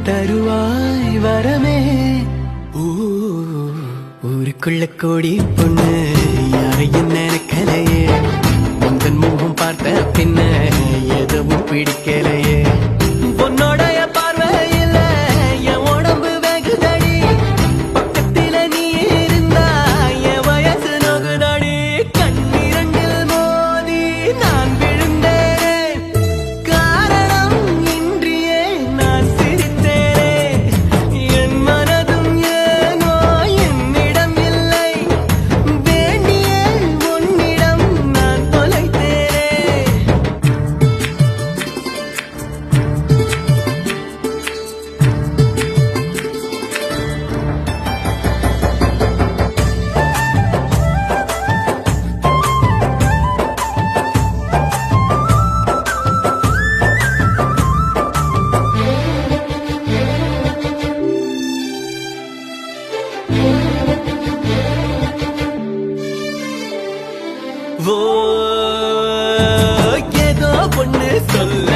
தருவாய் வரமே ஊருக்குள்ள கோடி பொண்ணு யாரையும் நினைக்கலையே உந்தன் முகம் பார்த்த பின்ன எதுவும் பிடிக்கலையே பொன்னோடைய பார்வையில் என் உடம்பு வெகுதடி பக்கத்தில நீ இருந்தா என் வயசு நோகுதடி கண்ணிரண்டில் மோதி நான் விழுந்தேன் காரணம் இன்றியே நான் சிரித்தேனே என் மனதும் ஏனோ என்னிடம் இல்லை வேண்டிய உன்னிடம் நான் தொலைத்தேனே ஏதோ பொண்ணு சொல்ல